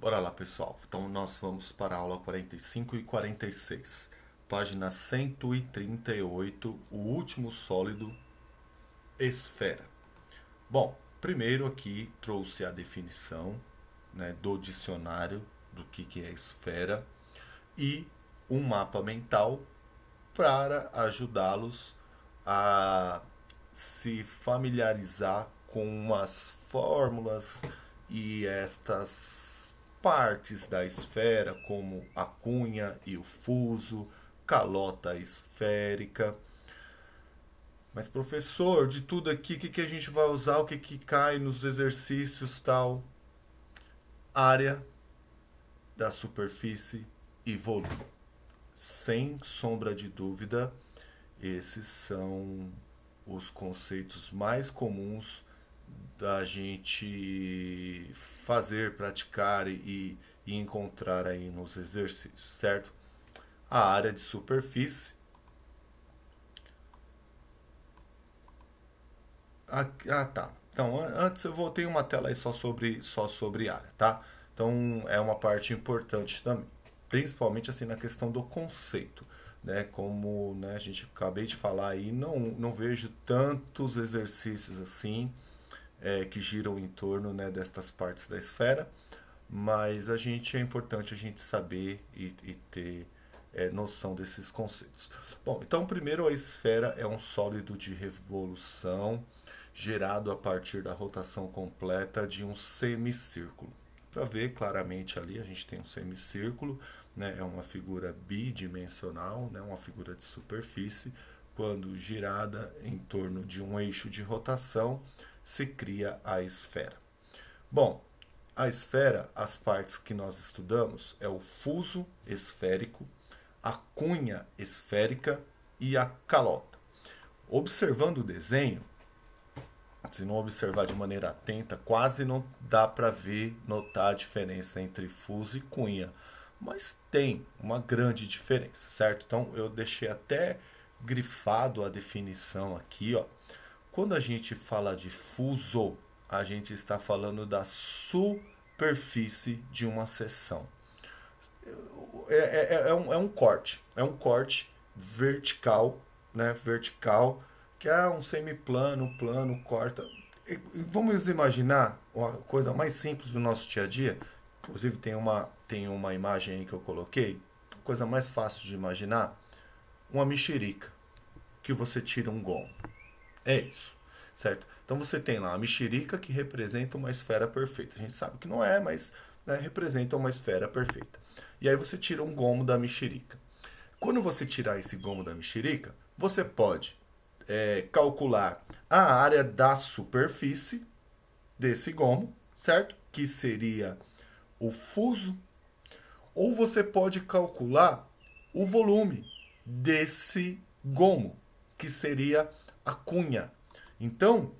Bora lá, pessoal. Então, nós vamos para a aula 45 e 46. Página 138, o último sólido, esfera. Bom, primeiro aqui trouxe a definição, né, do dicionário do que é esfera e um mapa mental para ajudá-los a se familiarizar com as fórmulas e estas partes da esfera, como a cunha e o fuso, calota esférica. Mas, professor, de tudo aqui, o que a gente vai usar? O que cai nos exercícios tal? Área da superfície e volume. Sem sombra de dúvida, esses são os conceitos mais comuns da gente fazer, praticar e encontrar aí nos exercícios, certo? A área de superfície. Tá. Então, antes eu voltei uma tela aí só sobre área, tá? Então, é uma parte importante também. Principalmente assim na questão do conceito, né? Como, né, a gente acabei de falar aí, não vejo tantos exercícios assim que giram em torno, né, destas partes da esfera, mas é importante a gente saber e ter noção desses conceitos. Bom, então primeiro a esfera é um sólido de revolução gerado a partir da rotação completa de um semicírculo. Para ver claramente ali, a gente tem um semicírculo, né, é uma figura bidimensional, né, uma figura de superfície. Quando girada em torno de um eixo de rotação, se cria a esfera. Bom, a esfera, as partes que nós estudamos é o fuso esférico, a cunha esférica e a calota. Observando o desenho, se não observar de maneira atenta, quase não dá para ver, notar a diferença entre fuso e cunha. Mas tem uma grande diferença, certo? Então eu deixei até grifado a definição aqui, ó. Quando a gente fala de fuso, a gente está falando da superfície de uma seção. É um corte vertical, né? Vertical, que é um semiplano, plano, corta. Vamos imaginar uma coisa mais simples do nosso dia a dia. Inclusive tem uma imagem aí que eu coloquei. Coisa mais fácil de imaginar. Uma mexerica que você tira um gomo. É isso, certo? Então você tem lá a mexerica que representa uma esfera perfeita. A gente sabe que não é, mas, né, representa uma esfera perfeita. E aí você tira um gomo da mexerica. Quando você tirar esse gomo da mexerica, você pode calcular a área da superfície desse gomo, certo? Que seria o fuso. Ou você pode calcular o volume desse gomo, que seria a cunha. Então,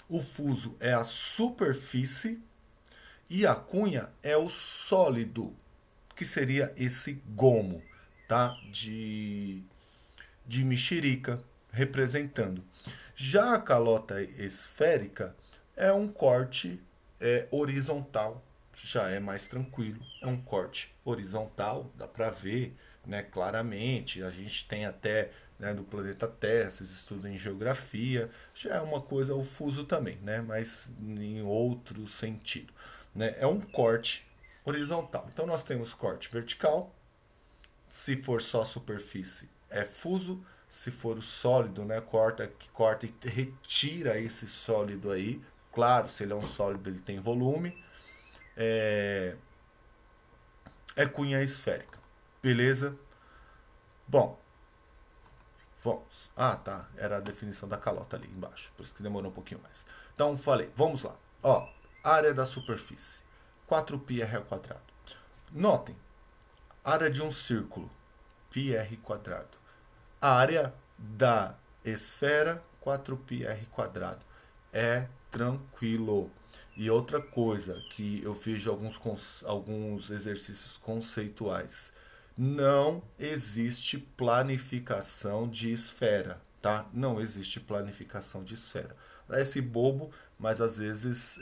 o fuso é a superfície e a cunha é o sólido, que seria esse gomo, tá? De mexerica, representando. Já a calota esférica é um corte horizontal, já é mais tranquilo. É um corte horizontal, dá para ver, né, claramente. A gente tem até, né, do planeta Terra, esses estudos em geografia. Já é uma coisa, o fuso também, né, mas em outro sentido. Né? É um corte horizontal. Então nós temos corte vertical, se for só superfície, é fuso. Se for o sólido, né, corta e retira esse sólido aí. Claro, se ele é um sólido, ele tem volume. É, é cunha esférica. Beleza? Bom, vamos. Ah, tá. Era a definição da calota ali embaixo. Por isso que demorou um pouquinho mais. Então, falei. Vamos lá. Ó, área da superfície. 4πr ao quadrado. Notem, área de um círculo. πr quadrado. A área da esfera, 4πr quadrado. É tranquilo. E outra coisa que eu vejo alguns exercícios conceituais. Não existe planificação de esfera, tá? Não existe planificação de esfera. Parece bobo, mas às vezes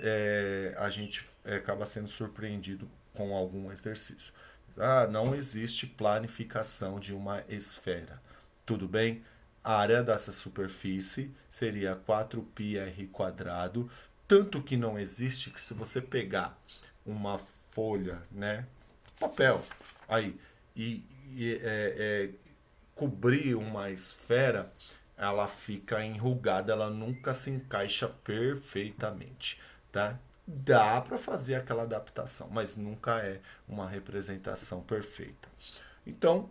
a gente acaba sendo surpreendido com algum exercício. Ah, não existe planificação de uma esfera. Tudo bem? A área dessa superfície seria 4πr quadrado, tanto que não existe que se você pegar uma folha, né, papel, aí, e cobrir uma esfera, ela fica enrugada, ela nunca se encaixa perfeitamente, tá? Dá para fazer aquela adaptação, mas nunca é uma representação perfeita. Então,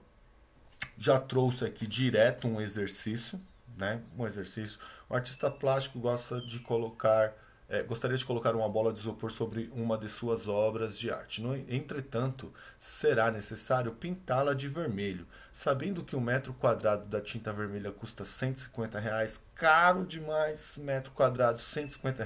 já trouxe aqui direto um exercício, né? Um exercício. O artista plástico gostaria de colocar uma bola de isopor sobre uma de suas obras de arte. Entretanto, será necessário pintá-la de vermelho, sabendo que um metro quadrado da tinta vermelha custa R$ 150, caro demais, metro quadrado R$ 150,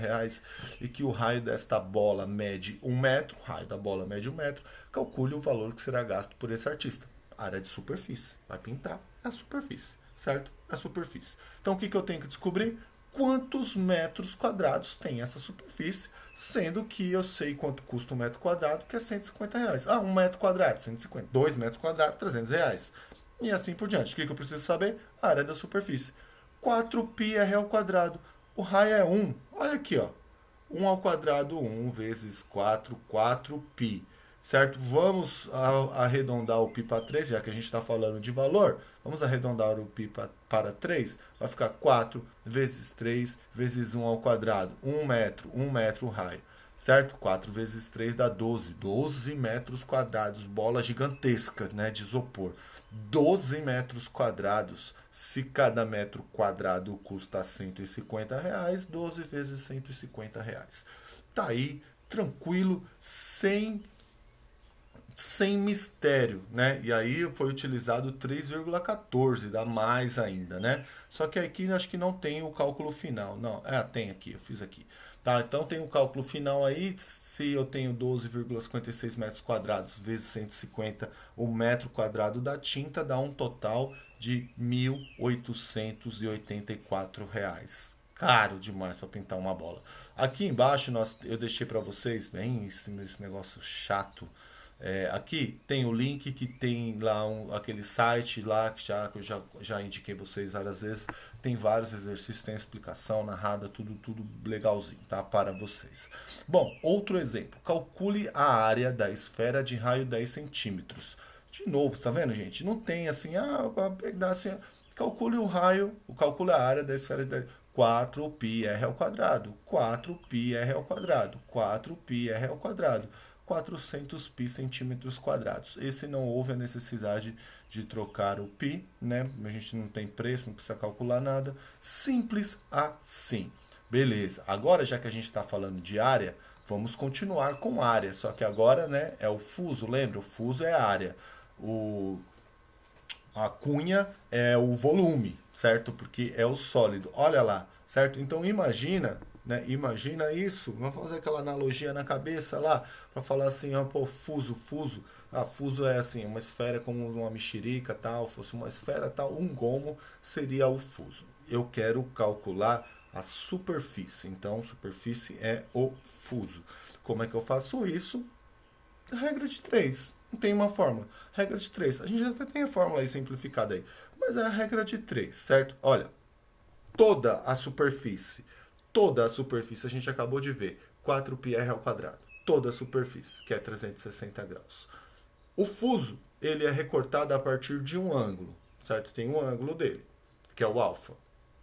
e que o raio desta bola mede 1 metro, o raio da bola mede 1 metro, calcule o valor que será gasto por esse artista. Área de superfície. Vai pintar a superfície, certo? A superfície. Então o que eu tenho que descobrir? Quantos metros quadrados tem essa superfície, sendo que eu sei quanto custa 1 metro quadrado, que é R$ 150. Ah, 1 metro quadrado, 150. 2 metros quadrados, R$ 300. E assim por diante. O que eu preciso saber? A área da superfície. 4πr ao quadrado. O raio é 1. Olha aqui, ó. 1 ao quadrado, 1 vezes 4, 4π. Certo? Vamos arredondar o π para 3, já que a gente está falando de valor. Vamos arredondar o π para 3. Vai ficar 4 vezes 3 vezes 1 ao quadrado. 1 metro o raio. Certo? 4 vezes 3 dá 12. 12 metros quadrados. Bola gigantesca, né, de isopor. 12 metros quadrados. Se cada metro quadrado custa R$ 150, 12 vezes R$ 150. Tá aí, tranquilo, sem mistério, né? E aí foi utilizado 3,14, dá mais ainda, né? Só que aqui acho que não tem o cálculo final. Não, tem aqui, eu fiz aqui. Tá, então tem o cálculo final aí, se eu tenho 12,56 metros quadrados vezes 150, o metro quadrado da tinta dá um total de R$ 1.884. Caro demais para pintar uma bola. Aqui embaixo eu deixei para vocês, bem, esse negócio chato. Aqui tem o link que tem lá aquele site lá que eu já indiquei vocês várias vezes. Tem vários exercícios, tem explicação narrada, tudo legalzinho, tá? Para vocês. Bom, outro exemplo. Calcule a área da esfera de raio 10 centímetros. De novo, tá vendo, gente? Não tem assim, pegar assim, calcule o raio, calcule a área da esfera de 4πr ao quadrado, 4πr ao quadrado, 4πr ao quadrado. 400π centímetros quadrados. Esse não houve a necessidade de trocar o π, né? A gente não tem preço, não precisa calcular nada. Simples assim. Beleza. Agora, já que a gente está falando de área, vamos continuar com área. Só que agora, né, é o fuso. Lembra? O fuso é a área. A cunha é o volume, certo? Porque é o sólido. Olha lá, certo? Então imagina, né? Imagina isso. Vamos fazer aquela analogia na cabeça lá para falar assim, ó, pô, fuso. Fuso é assim, uma esfera como uma mexerica, tal, fosse uma esfera, tal, um gomo seria o fuso. Eu quero calcular a superfície. Então, superfície é o fuso. Como é que eu faço isso? Regra de 3. Não tem uma fórmula. Regra de 3. A gente já tem a fórmula aí simplificada aí. Mas é a regra de 3, certo? Olha, toda a superfície a gente acabou de ver. 4πr ao quadrado. Toda a superfície, que é 360 graus. O fuso, ele é recortado a partir de um ângulo, certo? Tem um ângulo dele, que é o alfa.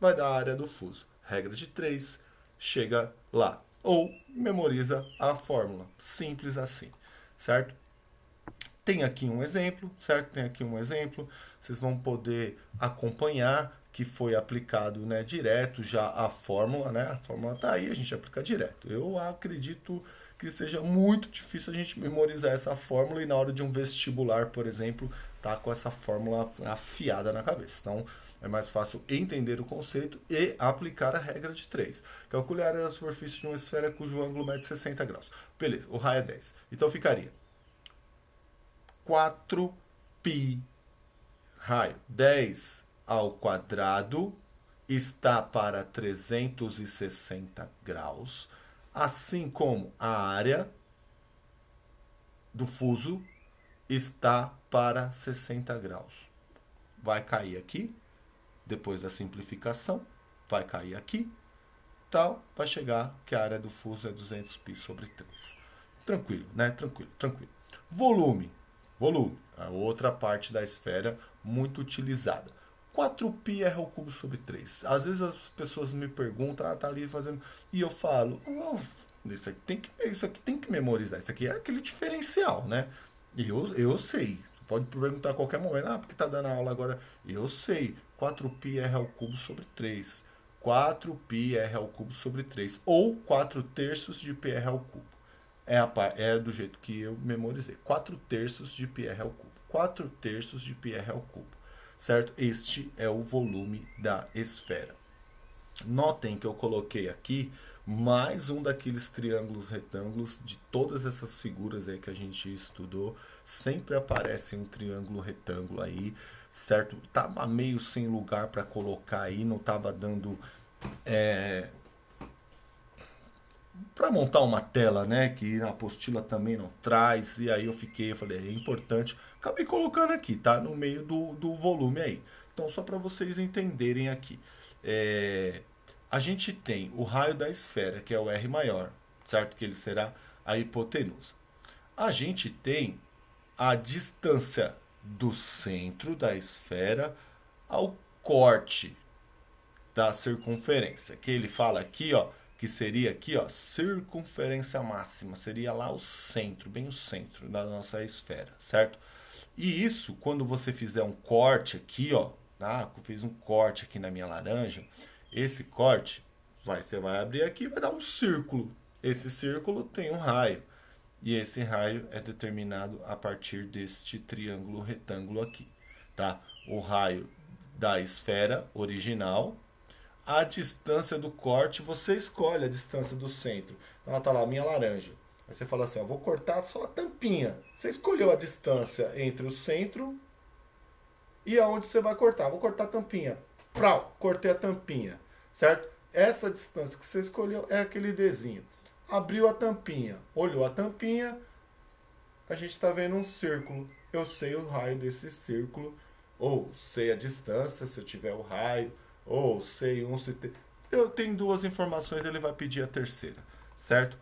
Vai dar a área do fuso. Regra de 3, chega lá. Ou memoriza a fórmula. Simples assim, certo? Tem aqui um exemplo, certo? Tem aqui um exemplo. Vocês vão poder acompanhar que foi aplicado, né, direto já a fórmula, né? A fórmula tá aí, a gente aplica direto. Eu acredito que seja muito difícil a gente memorizar essa fórmula e na hora de um vestibular, por exemplo, tá com essa fórmula afiada na cabeça. Então, é mais fácil entender o conceito e aplicar a regra de 3. Calcule a área da superfície de uma esfera cujo ângulo mede 60 graus. Beleza, o raio é 10. Então ficaria 4π raio 10 ao quadrado está para 360 graus, assim como a área do fuso está para 60 graus. Vai cair aqui, depois da simplificação, vai cair aqui, tal, vai chegar que a área do fuso é 200π sobre 3. Tranquilo, né? Tranquilo, tranquilo. Volume. Volume, a outra parte da esfera muito utilizada. 4π r ao cubo sobre 3. Às vezes as pessoas me perguntam, tá ali fazendo. E eu falo, isso aqui tem que memorizar. Isso aqui é aquele diferencial, né? E eu sei. Pode perguntar a qualquer momento, porque tá dando aula agora. Eu sei. 4π r ao cubo sobre 3. 4π r ao cubo sobre 3. Ou 4 terços de πr ao cubo. É do jeito que eu memorizei. 4 terços de πr ao cubo. 4 terços de πr ao cubo. Certo? Este é o volume da esfera. Notem que eu coloquei aqui mais um daqueles triângulos retângulos de todas essas figuras aí que a gente estudou. Sempre aparece um triângulo retângulo aí, certo? Tava meio sem lugar para colocar aí, não tava dando para montar uma tela, né? Que na apostila também não traz. E aí eu falei, é importante. Acabei colocando aqui, tá? No meio do volume aí. Então, só para vocês entenderem aqui. A gente tem o raio da esfera, que é o R maior, certo? Que ele será a hipotenusa. A gente tem a distância do centro da esfera ao corte da circunferência, que ele fala aqui, ó, que seria aqui, ó, circunferência máxima, seria lá o centro, bem o centro da nossa esfera, certo? E isso, quando você fizer um corte aqui, ó, eu fiz um corte aqui na minha laranja, esse corte, você vai abrir aqui e vai dar um círculo. Esse círculo tem um raio. E esse raio é determinado a partir deste triângulo retângulo aqui, tá? O raio da esfera original, a distância do corte, você escolhe a distância do centro. Então, ela tá lá, minha laranja. Aí você fala assim, ó, vou cortar só a tampinha. Você escolheu a distância entre o centro e aonde você vai cortar. Vou cortar a tampinha. Prau, cortei a tampinha, certo? Essa distância que você escolheu é aquele Dzinho. Abriu a tampinha, olhou a tampinha, a gente está vendo um círculo. Eu sei o raio desse círculo, ou sei a distância, se eu tiver o raio, ou sei se tem. Eu tenho duas informações, ele vai pedir a terceira, certo?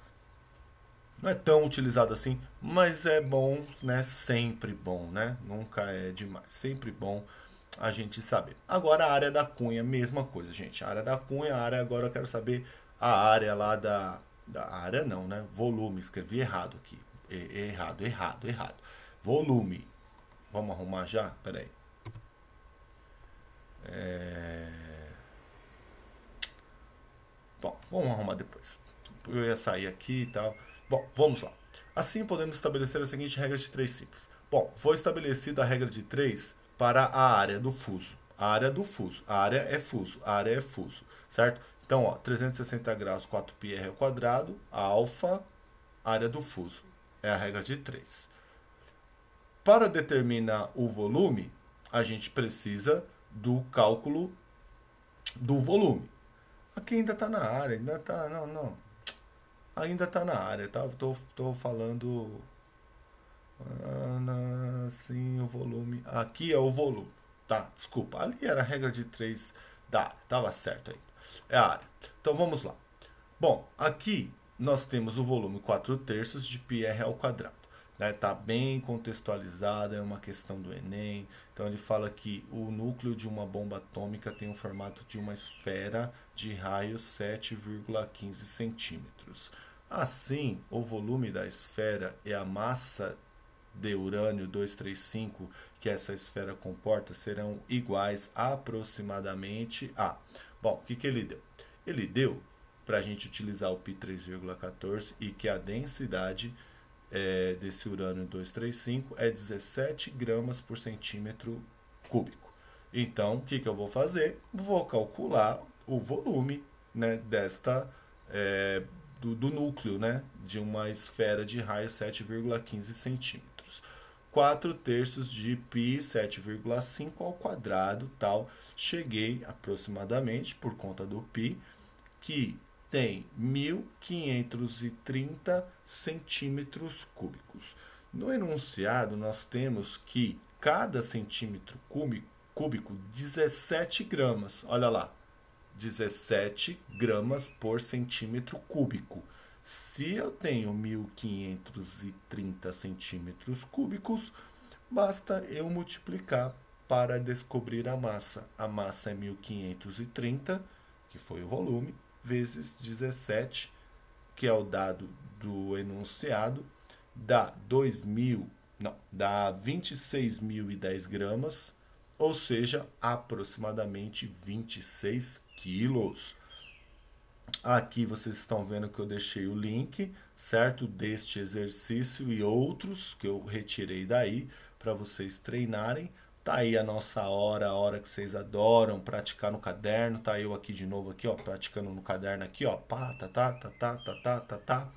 Não é tão utilizado assim, mas é bom, né? Sempre bom, né? Nunca é demais. Sempre bom a gente saber. Agora a área da cunha, mesma coisa, gente. A área da cunha, agora eu quero saber a área lá da área não, né? Volume, escrevi errado aqui. Errado. Volume. Vamos arrumar já? Pera aí. Bom, vamos arrumar depois. Eu ia sair aqui e tal. Bom, vamos lá. Assim podemos estabelecer a seguinte regra de 3 simples. Bom, foi estabelecida a regra de 3 para a área do fuso. A área do fuso. A área é fuso, certo? Então, ó, 360 graus, 4πr ao quadrado, alfa, área do fuso. É a regra de 3. Para determinar o volume, a gente precisa do cálculo do volume. Aqui ainda está na área, ainda está... Não. Ainda está na área, tá? Tô falando... Sim, o volume. Aqui é o volume. Tá, desculpa. Ali era a regra de 3 da área. Tava certo aí. É a área. Então vamos lá. Bom, aqui nós temos o volume 4 terços de πr ao quadrado. Né? Tá bem contextualizado, é uma questão do Enem. Então ele fala que o núcleo de uma bomba atômica tem o formato de uma esfera de raio 7,15 centímetros. Assim, o volume da esfera e a massa de urânio 235 que essa esfera comporta serão iguais aproximadamente a... Bom, o que ele deu? Ele deu para a gente utilizar o π 3,14 e que a densidade desse urânio 235 é 17 gramas por centímetro cúbico. Então, o que eu vou fazer? Vou calcular o volume, né, do núcleo, né, de uma esfera de raio 7,15 centímetros. 4/3 de π 7,5 ao quadrado, tal. Cheguei aproximadamente, por conta do π, que tem 1.530 centímetros cúbicos. No enunciado, nós temos que cada centímetro cúbico, 17 gramas. Olha lá, 17 gramas por centímetro cúbico. Se eu tenho 1.530 centímetros cúbicos, basta eu multiplicar para descobrir a massa. A massa é 1.530, que foi o volume, vezes 17, que é o dado do enunciado, dá 26.010 gramas, ou seja, aproximadamente 26 quilos. Aqui vocês estão vendo que eu deixei o link, certo? Deste exercício e outros que eu retirei daí para vocês treinarem. Tá aí a nossa hora, a hora que vocês adoram praticar no caderno. Tá eu aqui de novo aqui, ó, praticando no caderno aqui, ó. Pá, tá, tá, tá, tá, tá, tá, tá, tá.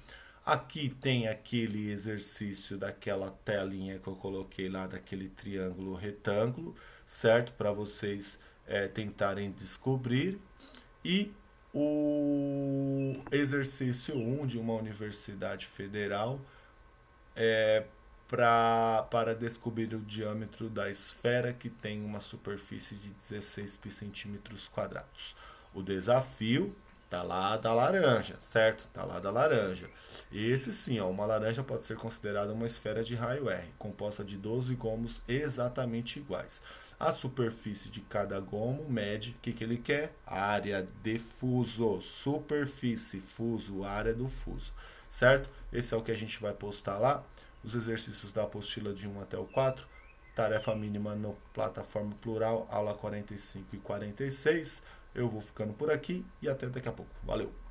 Aqui tem aquele exercício daquela telinha que eu coloquei lá, daquele triângulo retângulo, certo? Para vocês tentarem descobrir. E o exercício 1 de uma universidade federal para descobrir o diâmetro da esfera que tem uma superfície de 16 centímetros quadrados. O desafio tá lá da laranja, certo? Tá lá da laranja. Esse sim, ó, uma laranja pode ser considerada uma esfera de raio R, composta de 12 gomos exatamente iguais. A superfície de cada gomo mede, o que ele quer? Área de fuso, superfície, fuso, área do fuso, certo? Esse é o que a gente vai postar lá. Os exercícios da apostila de 1 até o 4, tarefa mínima no plataforma plural, aula 45 e 46. Eu vou ficando por aqui e até daqui a pouco. Valeu!